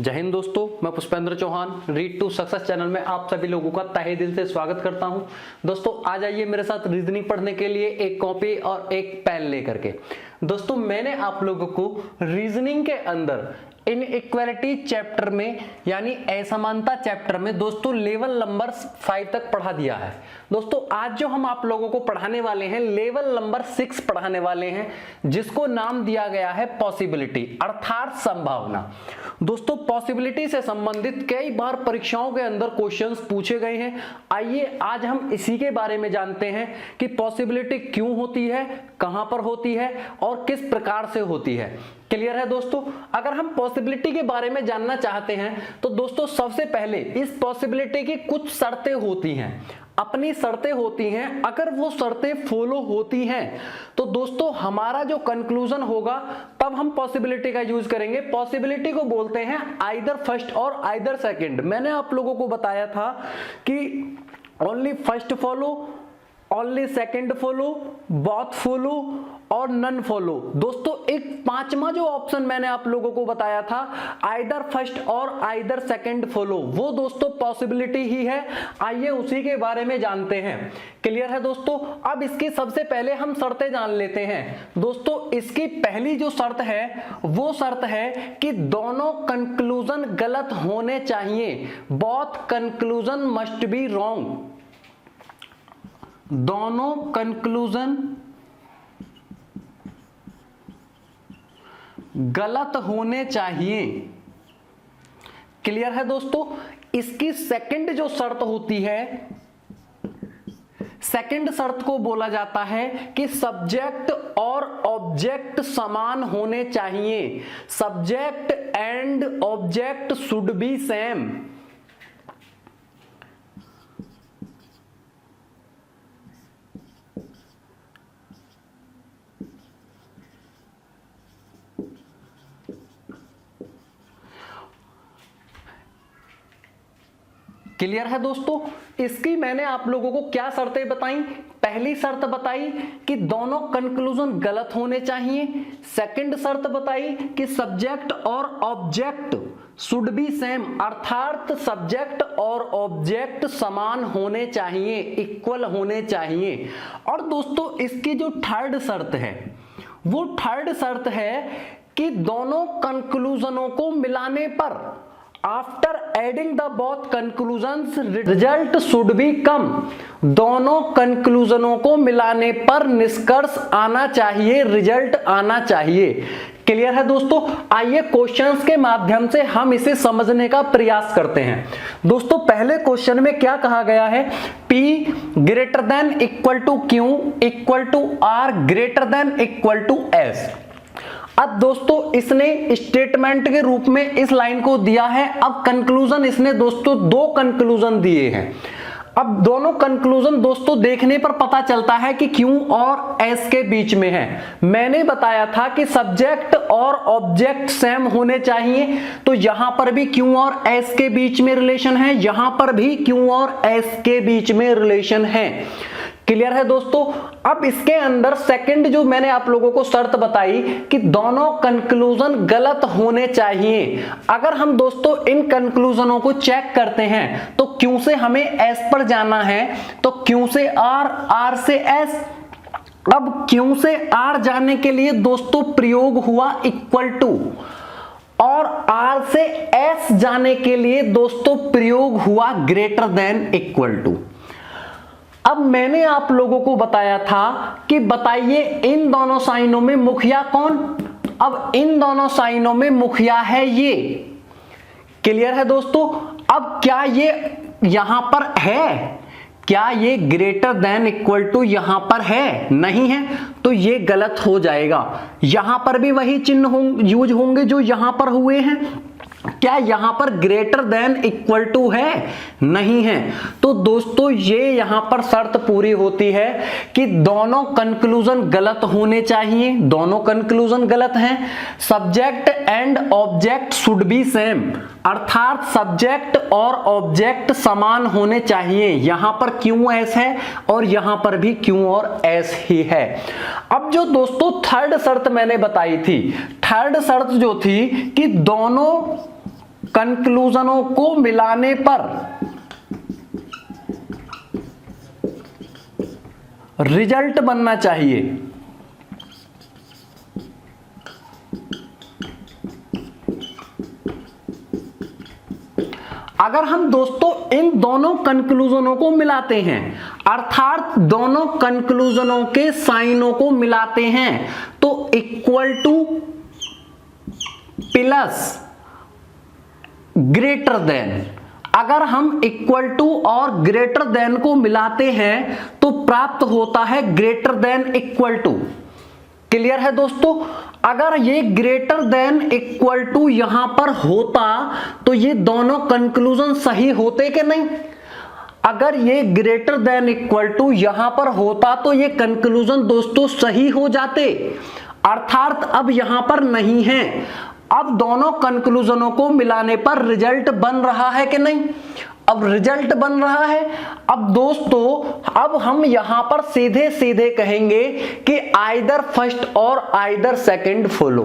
जय हिंद दोस्तों, मैं Pushpendra Chauhan read to success channel में आप सभी लोगों का तहे दिल से स्वागत करता हूं। दोस्तों आ जाइए मेरे साथ रीजनिंग पढ़ने के लिए एक कॉपी और एक पेन लेकर के। दोस्तों मैंने आप लोगों को रीजनिंग के अंदर इनइक्वालिटी चैप्टर में यानी असमानता चैप्टर में दोस्तों लेवल नंबर 5 तक पढ़ा दिया है। दोस्तों आज जो हम आप लोगों को पढ़ाने वाले हैं लेवल नंबर 6 पढ़ाने वाले हैं, जिसको नाम दिया गया है पॉसिबिलिटी अर्थात संभावना। दोस्तों पॉसिबिलिटी से संबंधित कई बार परीक्षाओं के अंदर क्वेश्चंस पूछे गए हैं। आइए आज हम इसी के बारे में जानते हैं कि पॉसिबिलिटी क्यों होती है, कहां पर होती है और किस प्रकार से होती है। क्लियर है दोस्तों? अगर हम पॉसिबिलिटी के बारे में जानना चाहते हैं तो दोस्तों सबसे पहले इस पॉसिबिलिटी की कुछ शर्तें होती हैं, अपनी शर्तें होती हैं। अगर वो शर्तें फॉलो होती हैं तो दोस्तों हमारा जो कंक्लूजन होगा तब हम पॉसिबिलिटी का यूज करेंगे। पॉसिबिलिटी को बोलते हैं आइदर फर्स्ट और आइदर सेकंड। मैंने आप लोगों को बताया था कि only first follow, only second follow, both follow और नन फॉलो। दोस्तों एक पांचवा जो ऑप्शन मैंने आप लोगों को बताया था आइदर फर्स्ट और आइदर सेकंड फॉलो, वो दोस्तों पॉसिबिलिटी ही है। आइए उसी के बारे में जानते हैं। क्लियर है दोस्तों? अब इसकी सबसे पहले हम शर्तें जान लेते हैं। दोस्तों इसकी पहली जो शर्त है वो शर्त है कि दोनों कंक्लूजन गलत होने चाहिए। Both conclusion must be wrong. दोनों कंक्लूजन गलत होने चाहिए। क्लियर है दोस्तों? इसकी सेकंड जो शर्त होती है, सेकंड शर्त को बोला जाता है कि सब्जेक्ट और ऑब्जेक्ट समान होने चाहिए। Subject and object should be same. Clear है दोस्तों? इसकी मैंने आप लोगों को क्या शर्तें बताई? पहली शर्त बताई कि दोनों कंक्लूजन गलत होने चाहिए। सेकंड शर्त बताई कि सब्जेक्ट और ऑब्जेक्ट शुड बी सेम अर्थात सब्जेक्ट और ऑब्जेक्ट समान होने चाहिए, इक्वल होने चाहिए। और दोस्तों इसकी जो थर्ड शर्त है वो थर्ड शर्त है कि दोनों कंक्लूजनों को मिलाने पर after adding the both conclusions result should be come. दोनों कंक्लूजनों को मिलाने पर निष्कर्ष आना चाहिए, रिजल्ट आना चाहिए। क्लियर है दोस्तों? आइए क्वेश्चंस के माध्यम से हम इसे समझने का प्रयास करते हैं। दोस्तों पहले क्वेश्चन में क्या कहा गया है? P greater than equal to Q equal to R greater than equal to S। अब दोस्तों इसने स्टेटमेंट के रूप में इस लाइन को दिया है। अब कंक्लूजन इसने दोस्तों दो कंक्लूजन दिए हैं। अब दोनों कंक्लूजन दोस्तों देखने पर पता चलता है कि Q और S के बीच में है। मैंने बताया था कि सब्जेक्ट और ऑब्जेक्ट सेम होने चाहिए, तो यहां पर भी Q और S के बीच में रिलेशन है, यहां पर भी Q और S के बीच में रिलेशन है। क्लियर है दोस्तों? अब इसके अंदर सेकंड जो मैंने आप लोगों को शर्त बताई कि दोनों कंक्लूजन गलत होने चाहिए। अगर हम दोस्तों इन कंक्लूजनों को चेक करते हैं तो Q से हमें S पर जाना है, तो Q से R, R से S। अब Q से R जाने के लिए दोस्तों प्रयोग हुआ इक्वल टू, और R से S जाने के लिए दोस्तों प्रयोग हुआ ग्रेटर देन इक्वल टू। अब मैंने आप लोगों को बताया था कि बताइए इन दोनों साइनों में मुखिया कौन? अब इन दोनों साइनों में मुखिया है ये। क्लियर है दोस्तों? अब क्या ये यहां पर है? क्या ये ग्रेटर देन इक्वल टू यहां पर है? नहीं है, तो ये गलत हो जाएगा। यहां पर भी वही चिन्ह यूज होंगे जो यहां पर हुए हैं। क्या यहां पर ग्रेटर देन इक्वल टू है? नहीं है, तो दोस्तों ये यहां पर शर्त पूरी होती है कि दोनों कंक्लूजन गलत होने चाहिए। दोनों कंक्लूजन गलत हैं। Subject and object should be same अर्थात सब्जेक्ट और ऑब्जेक्ट समान होने चाहिए। यहां पर QS है और यहां पर भी Q और S ही है। अब जो दोस्तों थर्ड शर्त मैंने बताई थी, थर्ड शर्त जो थी कि दोनों कंक्लूजनों को मिलाने पर रिजल्ट बनना चाहिए। अगर हम दोस्तों इन दोनों कंक्लूजनों को मिलाते हैं, अर्थात दोनों कंक्लूजनों के साइनों को मिलाते हैं, तो equal to plus greater than, अगर हम इक्वल टू और ग्रेटर देन को मिलाते हैं तो प्राप्त होता है greater than equal to. Clear है दोस्तों? अगर ये ग्रेटर देन इक्वल टू यहां पर होता तो ये दोनों कंक्लूजन सही होते कि नहीं? अगर ये ग्रेटर देन इक्वल टू यहां पर होता तो ये कंक्लूजन दोस्तों सही हो जाते, अर्थात अब यहां पर नहीं है। अब दोनों कंक्लूजनों को मिलाने पर रिजल्ट बन रहा है कि नहीं? अब रिजल्ट बन रहा है। अब दोस्तों अब हम यहां पर सीधे सीधे कहेंगे कि आइदर फर्स्ट और आइदर सेकंड फॉलो।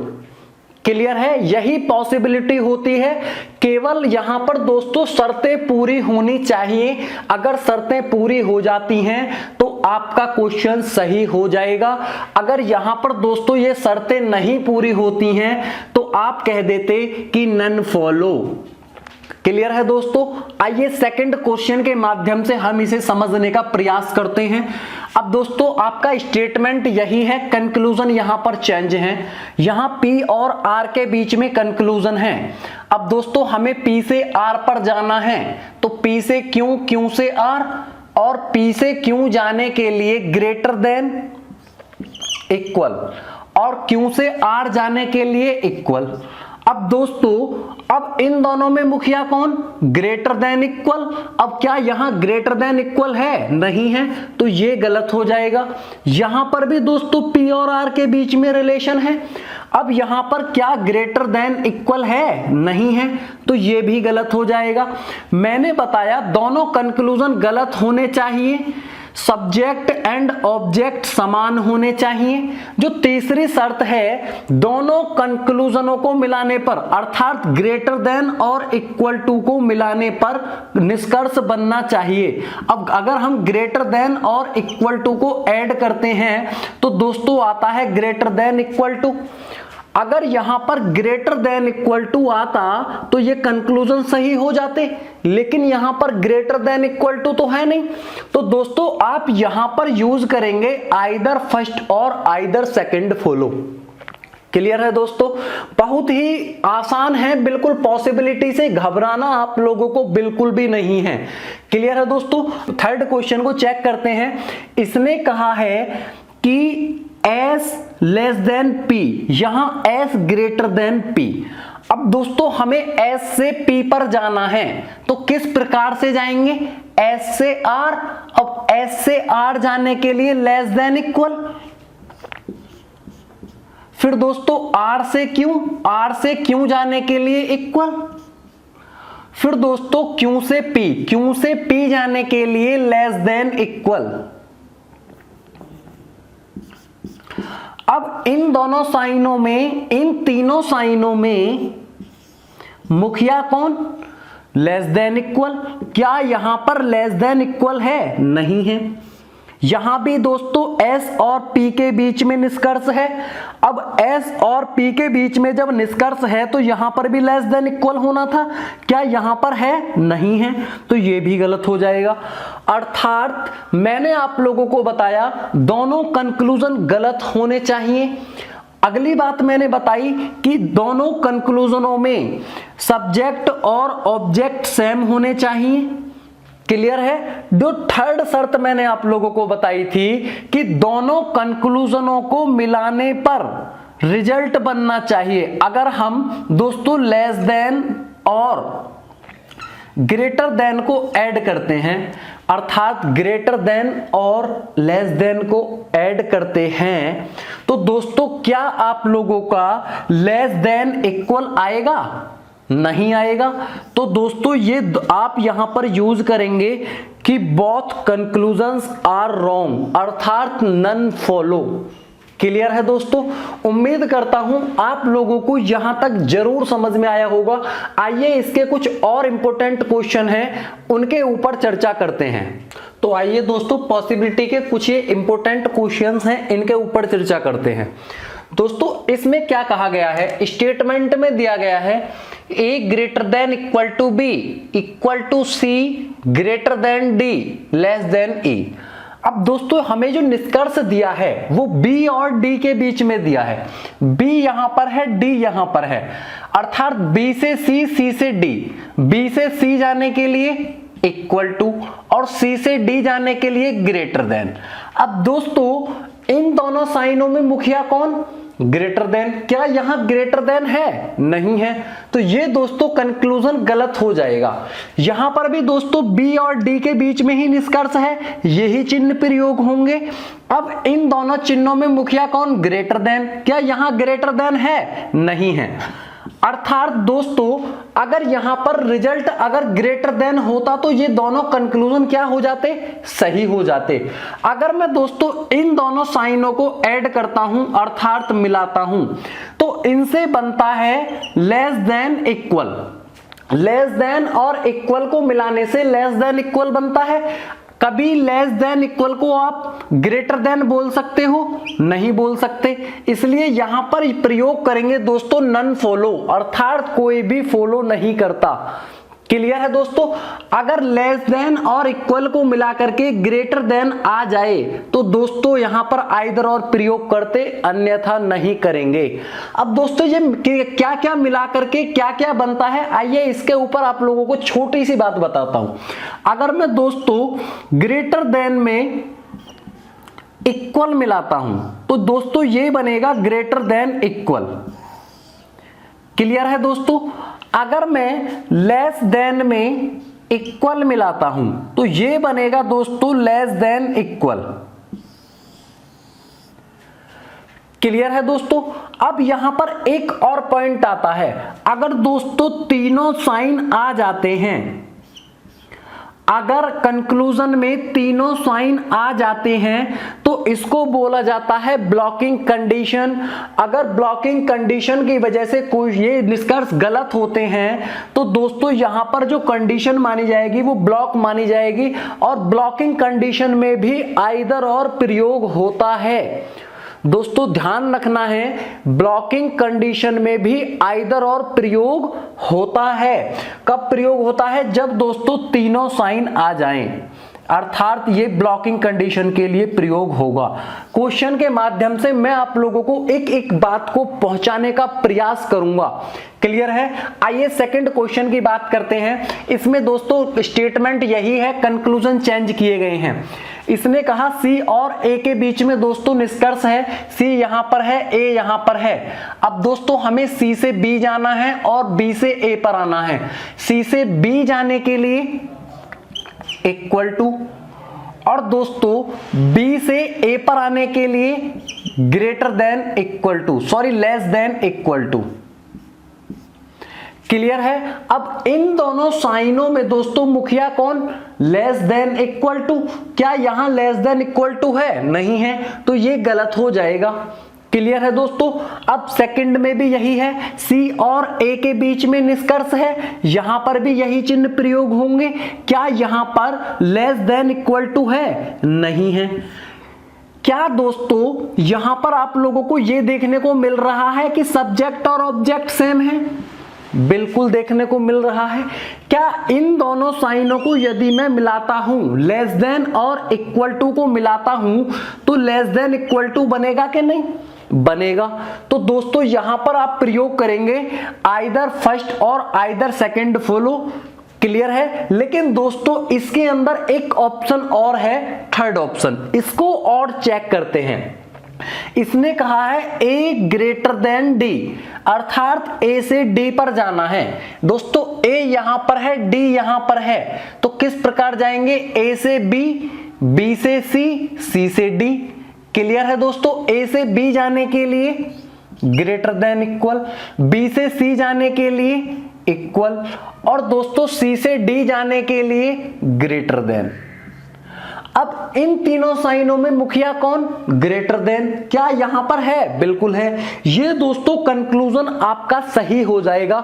क्लियर है? यही पॉसिबिलिटी होती है। केवल यहां पर दोस्तों शर्तें पूरी होनी चाहिए। अगर शर्तें पूरी हो जाती हैं तो आपका क्वेश्चन सही हो जाएगा। अगर यहां पर दोस्तों ये शर्तें नहीं पूरी होती हैं तो आप कह देते कि नन फॉलो। क्लियर है दोस्तों? आइए सेकंड क्वेश्चन के माध्यम से हम इसे समझने का प्रयास करते हैं। अब दोस्तों आपका स्टेटमेंट यही है, कंक्लूजन यहां पर चेंज है, यहां P और R के बीच में कंक्लूजन है। अब दोस्तों हमें P से R पर जाना है, तो P से Q, Q से R और P से Q जाने के लिए ग्रेटर देन इक्वल और Q से R जाने के लिए इक्वल। अब दोस्तों अब इन दोनों में मुखिया कौन? Greater than equal. अब क्या यहां ग्रेटर देन इक्वल है? नहीं है, तो ये गलत हो जाएगा। यहां पर भी दोस्तों P और R के बीच में रिलेशन है। अब यहां पर क्या ग्रेटर देन इक्वल है? नहीं है, तो ये भी गलत हो जाएगा। मैंने बताया दोनों कंक्लूजन गलत होने चाहिए, सब्जेक्ट एंड ऑब्जेक्ट समान होने चाहिए। जो तीसरी शर्त है, दोनों कंक्लूजनों को मिलाने पर अर्थात ग्रेटर देन और इक्वल टू को मिलाने पर निष्कर्ष बनना चाहिए। अब अगर हम ग्रेटर देन और इक्वल टू को ऐड करते हैं तो दोस्तों आता है ग्रेटर देन इक्वल टू। अगर यहां पर ग्रेटर देन इक्वल टू आता तो ये कंक्लूजन सही हो जाते, लेकिन यहां पर ग्रेटर देन इक्वल टू तो है नहीं। तो दोस्तों आप यहां पर यूज करेंगे आइदर फर्स्ट और आइदर सेकंड फॉलो। क्लियर है दोस्तों? बहुत ही आसान है, बिल्कुल पॉसिबिलिटी से घबराना आप लोगों को बिल्कुल भी नहीं है। क्लियर है दोस्तों? थर्ड क्वेश्चन को चेक करते हैं। इसने कहा है कि S लेस देन P, यहां S ग्रेटर देन P। अब दोस्तों हमें S से P पर जाना है, तो किस प्रकार से जाएंगे? S से R। अब S से R जाने के लिए लेस देन इक्वल, फिर दोस्तों R से Q, R से Q जाने के लिए इक्वल, फिर दोस्तों Q से P, Q से P जाने के लिए लेस देन इक्वल। अब इन दोनों साइनों में, इन तीनों साइनों में मुखिया कौन? Less than equal. क्या यहां पर लेस देन इक्वल है? नहीं है। यहां भी दोस्तों S और P के बीच में निष्कर्ष है। अब S और P के बीच में जब निष्कर्ष है तो यहां पर भी लेस देन इक्वल होना था। क्या यहां पर है? नहीं है, तो ये भी गलत हो जाएगा। अर्थात मैंने आप लोगों को बताया दोनों कंक्लूजन गलत होने चाहिए। अगली बात मैंने बताई कि दोनों कंक्लूजनों में सब्जेक्ट और ऑब्जेक्ट सेम होने चाहिए। क्लियर है? जो थर्ड शर्त मैंने आप लोगों को बताई थी कि दोनों कंक्लूजनों को मिलाने पर रिजल्ट बनना चाहिए। अगर हम दोस्तों लेस देन और ग्रेटर देन को ऐड करते हैं, अर्थात ग्रेटर देन और लेस देन को ऐड करते हैं, तो दोस्तों क्या आप लोगों का लेस देन इक्वल आएगा? नहीं आएगा। तो दोस्तों ये आप यहां पर यूज करेंगे कि बोथ कंक्लूजन्स आर रॉन्ग, अर्थात नन फॉलो। क्लियर है दोस्तों? उम्मीद करता हूं आप लोगों को यहां तक जरूर समझ में आया होगा। आइए इसके कुछ और इंपॉर्टेंट क्वेश्चन हैं उनके ऊपर चर्चा करते हैं। तो आइए दोस्तों पॉसिबिलिटी के कुछ ये इंपॉर्टेंट क्वेश्चंस हैं इनके ऊपर चर्चा करते हैं। दोस्तों इसमें क्या कहा गया है, स्टेटमेंट में दिया गया है a greater than equal to b equal to c greater than d less than e। अब दोस्तों हमें जो निष्कर्ष दिया है वो b और d के बीच में दिया है। b यहां पर है, d यहां पर है, अर्थात b से c, c से d, b से c जाने के लिए इक्वल टू और c से d जाने के लिए ग्रेटर देन। अब दोस्तों इन दोनों साइनों में मुखिया कौन? Greater than. क्या यहां ग्रेटर देन है? नहीं है, तो ये दोस्तों कंक्लूजन गलत हो जाएगा। यहां पर भी दोस्तों b और d के बीच में ही निष्कर्ष है, यही चिन्ह प्रयोग होंगे। अब इन दोनों चिन्हों में मुखिया कौन? Greater than. क्या यहां ग्रेटर देन है? नहीं है। अर्थात दोस्तों अगर यहां पर रिजल्ट अगर ग्रेटर देन होता तो ये दोनों कंक्लूजन क्या हो जाते? सही हो जाते। अगर मैं दोस्तों इन दोनों साइनों को ऐड करता हूं अर्थात मिलाता हूं तो इनसे बनता है less than equal. Less than और इक्वल को मिलाने से लेस देन इक्वल बनता है। कभी लेस देन इक्वल को आप ग्रेटर देन बोल सकते हो? नहीं बोल सकते, इसलिए यहां पर प्रयोग करेंगे दोस्तों नन फॉलो, अर्थात कोई भी फॉलो नहीं करता। क्लियर है दोस्तों? अगर लेस देन और इक्वल को मिला करके ग्रेटर देन आ जाए तो दोस्तों यहां पर आइदर और प्रयोग करते, अन्यथा नहीं करेंगे। अब दोस्तों ये क्या क्या मिला करके क्या क्या बनता है, आइए इसके ऊपर आप लोगों को छोटी सी बात बताता हूं। अगर मैं दोस्तों ग्रेटर देन में इक्वल मिलाता हूं तो दोस्तों ये बनेगा ग्रेटर देन इक्वल। क्लियर है दोस्तों? अगर मैं लेस देन में इक्वल मिलाता हूं तो ये बनेगा दोस्तों लेस देन इक्वल। क्लियर है दोस्तों? अब यहां पर एक और पॉइंट आता है, अगर दोस्तों तीनों साइन आ जाते हैं, अगर कंक्लूजन में तीनों साइन आ जाते हैं तो इसको बोला जाता है ब्लॉकिंग कंडीशन। अगर ब्लॉकिंग कंडीशन की वजह से कोई ये निष्कर्ष गलत होते हैं तो दोस्तों यहां पर जो कंडीशन मानी जाएगी वो ब्लॉक मानी जाएगी, और ब्लॉकिंग कंडीशन में भी आइदर और प्रयोग होता है। दोस्तों ध्यान रखना है, ब्लॉकिंग कंडीशन में भी आइदर और प्रयोग होता है। कब प्रयोग होता है? जब दोस्तों तीनों साइन आ जाएं, अर्थात ये ब्लॉकिंग कंडीशन के लिए प्रयोग होगा। क्वेश्चन के माध्यम से मैं आप लोगों को एक एक बात को पहुंचाने का प्रयास करूंगा। क्लियर है? आइए सेकंड क्वेश्चन की बात करते हैं। इसमें दोस्तों स्टेटमेंट यही है, कंक्लूजन चेंज किए गए हैं। इसने कहा C और A के बीच में दोस्तों निष्कर्ष है, C यहां पर है, A यहां पर है। अब दोस्तों हमें C से B जाना है और B से A पर आना है। C से B जाने के लिए इक्वल टू, और दोस्तों B से A पर आने के लिए greater than equal to, sorry less than equal to. Clear है? अब इन दोनों साइनों में दोस्तों मुखिया कौन? Less than equal to. क्या यहां लेस देन इक्वल टू है? नहीं है, तो ये गलत हो जाएगा। क्लियर है दोस्तों? अब सेकंड में भी यही है, C और A के बीच में निष्कर्ष है, यहां पर भी यही चिन्ह प्रयोग होंगे। क्या यहां पर लेस देन इक्वल टू है? नहीं है। क्या दोस्तों यहां पर आप लोगों को यह देखने को मिल रहा है कि सब्जेक्ट और ऑब्जेक्ट सेम है? बिल्कुल देखने को मिल रहा है। क्या इन दोनों साइनों को यदि मैं मिलाता हूं, लेस देन और इक्वल टू को मिलाता हूं, तो लेस देन इक्वल टू बनेगा कि नहीं? बनेगा। तो दोस्तों यहां पर आप प्रयोग करेंगे आइदर फर्स्ट और आइदर सेकंड फॉलो। क्लियर है? लेकिन दोस्तों इसके अंदर एक ऑप्शन और है, थर्ड ऑप्शन, इसको और चेक करते हैं। इसने कहा है A ग्रेटर देन D, अर्थात A से D पर जाना है। दोस्तों A यहां पर है, D यहां पर है, तो किस प्रकार जाएंगे? A से B, B से C, C से D। क्लियर है दोस्तों? A से B जाने के लिए ग्रेटर देन इक्वल, B से C जाने के लिए इक्वल, और दोस्तों C से D जाने के लिए ग्रेटर देन। अब इन तीनों साइनों में मुखिया कौन? Greater than. क्या यहां पर है? बिल्कुल है। ये दोस्तों कंक्लूजन आपका सही हो जाएगा।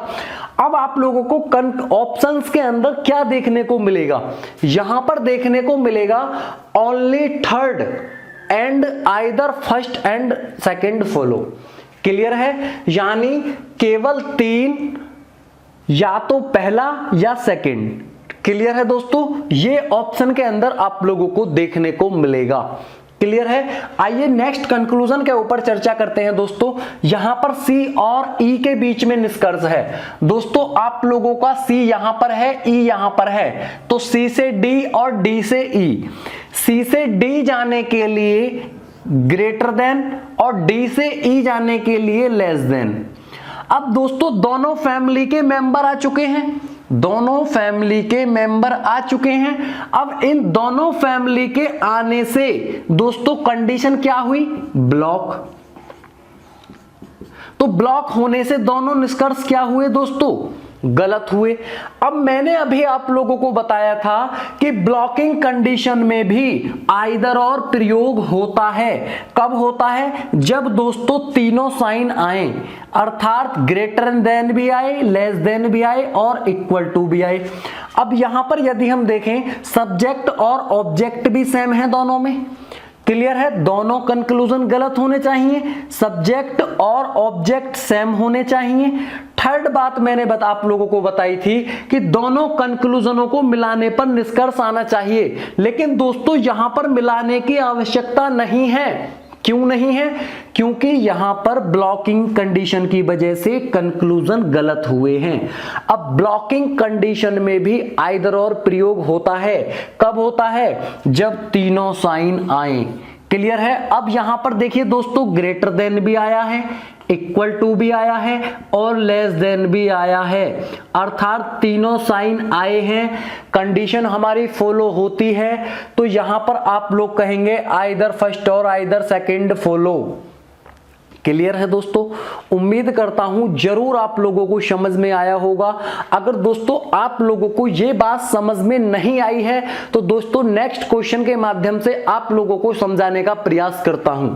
अब आप लोगों को ऑप्शंस के अंदर क्या देखने को मिलेगा? यहां पर देखने को मिलेगा only third and either first and second follow. Clear है? यानी केवल 3, या तो पहला या सेकंड। क्लियर है दोस्तों? ये ऑप्शन के अंदर आप लोगों को देखने को मिलेगा। क्लियर है? आइए नेक्स्ट कंक्लूजन के ऊपर चर्चा करते हैं दोस्तों। यहां पर सी और ई के बीच में निष्कर्ष है दोस्तों। आप लोगों का सी यहां पर है, ई यहां पर है, तो सी से डी और डी से ई। सी से डी जाने के लिए ग्रेटर देन और डी से ई जाने के लिए लेस देन। अब दोस्तों दोनों फैमिली के मेंबर आ चुके हैं, दोनों फैमिली के मेंबर आ चुके हैं। अब इन दोनों फैमिली के आने से दोस्तों कंडीशन क्या हुई? ब्लॉक। तो ब्लॉक होने से दोनों निष्कर्ष क्या हुए दोस्तों? गलत हुए। अब मैंने अभी आप लोगों को बताया था कि ब्लॉकिंग कंडीशन में भी आइदर और प्रयोग होता है। कब होता है? जब दोस्तों तीनों साइन आए, अर्थात ग्रेटर देन भी आए, लेस देन भी आए और इक्वल टू भी आए। अब यहां पर यदि हम देखें, सब्जेक्ट और ऑब्जेक्ट भी सेम है दोनों में। क्लियर है? दोनों कंक्लूजन गलत होने चाहिए, सब्जेक्ट और ऑब्जेक्ट सेम होने चाहिए। थर्ड बात मैंने आप लोगों को बताई थी कि दोनों कंक्लूजनों को मिलाने पर निष्कर्ष आना चाहिए, लेकिन दोस्तों यहां पर मिलाने की आवश्यकता नहीं है। क्यों नहीं है? क्योंकि यहां पर ब्लॉकिंग कंडीशन की वजह से कंक्लूजन गलत हुए हैं। अब ब्लॉकिंग कंडीशन में भी आइदर और प्रयोग होता है। कब होता है? जब तीनों साइन आए। क्लियर है? अब यहां पर देखिए दोस्तों, ग्रेटर देन भी आया है, इक्वल टू भी आया है और लेस देन भी आया है, अर्थात तीनों साइन आए हैं, कंडीशन हमारी फॉलो होती है। तो यहां पर आप लोग कहेंगे आइदर फर्स्ट और आइदर सेकंड फॉलो। क्लियर है दोस्तों? उम्मीद करता हूं जरूर आप लोगों को समझ में आया होगा। अगर दोस्तों आप लोगों को ये बात समझ में नहीं आई है तो दोस्तों नेक्स्ट क्वेश्चन के माध्यम से आप लोगों को समझाने का प्रयास करता हूं।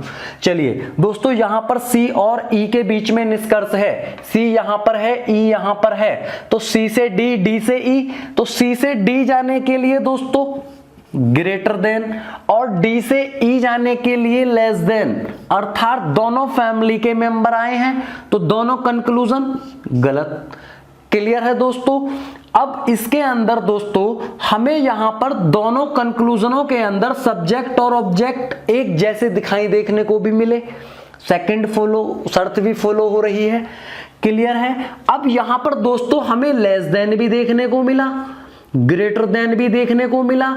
चलिए दोस्तों, यहां पर सी और ई के बीच में निष्कर्ष है। सी यहां पर है, ई यहां पर है, तो सी से डी, डी से ई। तो सी से डी जाने के लिए दोस्तों ग्रेटर देन और डी से ई जाने के लिए लेस देन, अर्थात दोनों फैमिली के मेंबर आए हैं तो दोनों कंक्लूजन गलत। क्लियर है दोस्तों? अब इसके अंदर दोस्तों हमें यहां पर दोनों कंक्लूजनों के अंदर सब्जेक्ट और ऑब्जेक्ट एक जैसे दिखाई देखने को भी मिले, सेकंड फॉलो शर्त भी फॉलो हो रही है। क्लियर है? अब यहां पर दोस्तों हमें लेस देन भी देखने को मिला, ग्रेटर देन भी देखने को मिला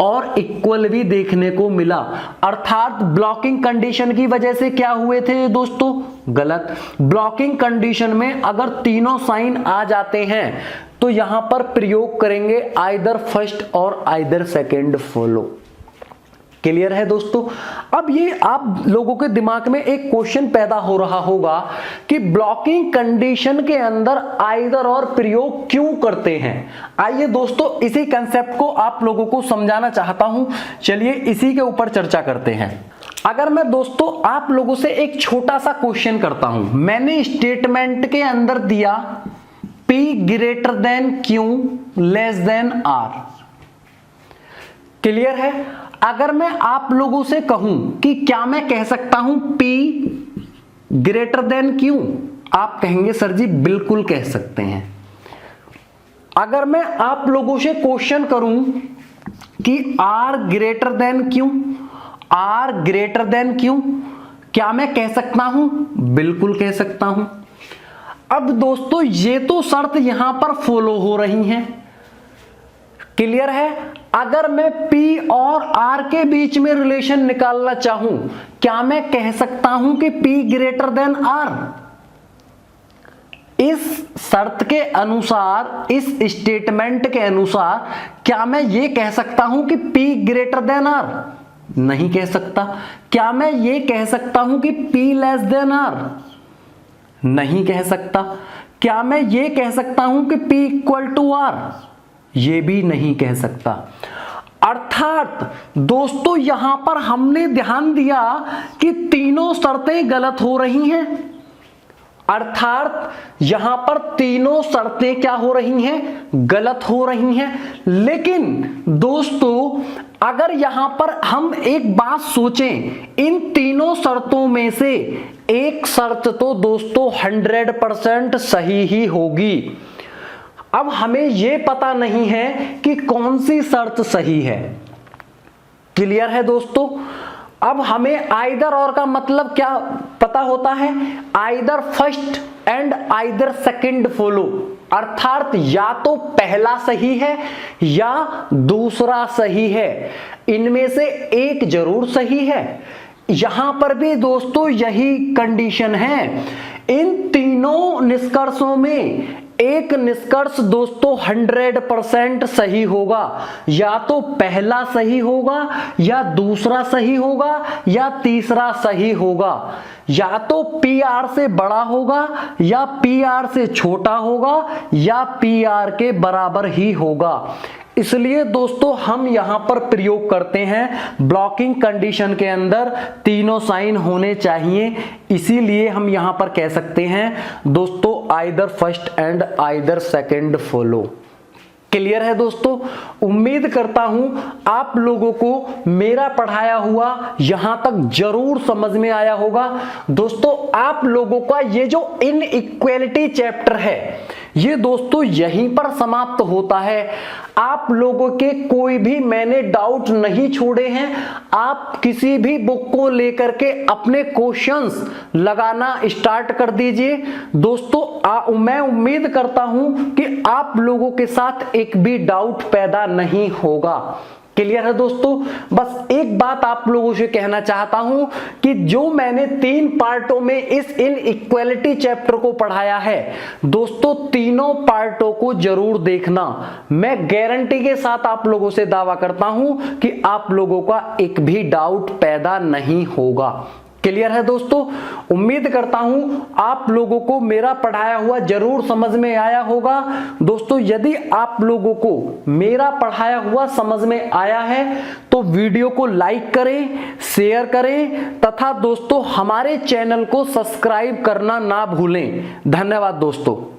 और इक्वल भी देखने को मिला, अर्थात ब्लॉकिंग कंडीशन की वजह से क्या हुए थे दोस्तों? गलत। ब्लॉकिंग कंडीशन में अगर तीनों साइन आ जाते हैं तो यहां पर प्रयोग करेंगे आइदर फर्स्ट और आइदर सेकंड फॉलो। क्लियर है दोस्तों? अब ये आप लोगों के दिमाग में एक क्वेश्चन पैदा हो रहा होगा कि ब्लॉकिंग कंडीशन के अंदर आइदर और प्रयोग क्यों करते हैं। आइए दोस्तों इसी कंसेप्ट को आप लोगों को समझाना चाहता हूं। चलिए इसी के ऊपर चर्चा करते हैं। अगर मैं दोस्तों आप लोगों से एक छोटा सा क्वेश्चन करता हूं, मैंने स्टेटमेंट के अंदर दिया P greater then Q less than R। Clear है? अगर मैं आप लोगों से कहूं कि क्या मैं कह सकता हूं P ग्रेटर देन Q, आप कहेंगे सर जी बिल्कुल कह सकते हैं। अगर मैं आप लोगों से क्वेश्चन करूं कि R greater then Q, R greater then Q, क्या मैं कह सकता हूं? बिल्कुल कह सकता हूं। अब दोस्तों ये तो शर्त यहां पर फॉलो हो रही हैं। क्लियर है? अगर मैं P और R के बीच में रिलेशन निकालना चाहूं, क्या मैं कह सकता हूं कि P ग्रेटर देन R? इस शर्त के अनुसार, इस स्टेटमेंट के अनुसार क्या मैं ये कह सकता हूं कि P ग्रेटर देन R? नहीं कह सकता। क्या मैं ये कह सकता हूं कि P लेस देन R? नहीं कह सकता। क्या मैं ये कह सकता हूं कि P इक्वल टू R? ये भी नहीं कह सकता। अर्थात दोस्तों यहां पर हमने ध्यान दिया कि तीनों शर्तें गलत हो रही हैं, अर्थात यहां पर तीनों शर्तें क्या हो रही हैं, गलत हो रही हैं। लेकिन दोस्तों अगर यहां पर हम एक बात सोचें, इन तीनों शर्तों में से एक शर्त तो दोस्तों 100% सही ही होगी। अब हमें यह पता नहीं है कि कौन सी शर्त सही है। क्लियर है दोस्तों? अब हमें आइदर और का मतलब क्या पता होता है, either first and either second follow, अर्थात या तो पहला सही है या दूसरा सही है, इनमें से एक जरूर सही है। यहां पर भी दोस्तों यही कंडीशन है। इन तीनों निष्कर्षों में एक निष्कर्ष दोस्तों 100% सही होगा, या तो पहला सही होगा या दूसरा सही होगा या तीसरा सही होगा, या तो PR से बड़ा होगा या PR से छोटा होगा या PR के बराबर ही होगा। इसलिए दोस्तों हम यहां पर प्रयोग करते हैं ब्लॉकिंग कंडीशन के अंदर तीनों साइन होने चाहिए, इसीलिए हम यहां पर कह सकते हैं दोस्तों either first and either second follow. Clear है दोस्तों? उम्मीद करता हूं आप लोगों को मेरा पढ़ाया हुआ यहां तक जरूर समझ में आया होगा। दोस्तों आप लोगों का ये जो इनइक्वालिटी चैप्टर है ये दोस्तों यहीं पर समाप्त होता है। आप लोगों के कोई भी मैंने डाउट नहीं छोड़े हैं, आप किसी भी बुक को लेकर के अपने क्वेश्चंस लगाना स्टार्ट कर दीजिए। दोस्तों मैं उम्मीद करता हूं कि आप लोगों के साथ एक भी डाउट पैदा नहीं होगा। क्लियर है दोस्तों? बस एक बात आप लोगों से कहना चाहता हूं कि जो मैंने 3 पार्टों में इस इनइक्वालिटी चैप्टर को पढ़ाया है दोस्तों, तीनों पार्टों को जरूर देखना। मैं गारंटी के साथ आप लोगों से दावा करता हूं कि आप लोगों का एक भी डाउट पैदा नहीं होगा। क्लियर है दोस्तों? उम्मीद करता हूं आप लोगों को मेरा पढ़ाया हुआ जरूर समझ में आया होगा। दोस्तों यदि आप लोगों को मेरा पढ़ाया हुआ समझ में आया है तो वीडियो को लाइक करें, शेयर करें तथा दोस्तों हमारे चैनल को सब्सक्राइब करना ना भूलें। धन्यवाद दोस्तों।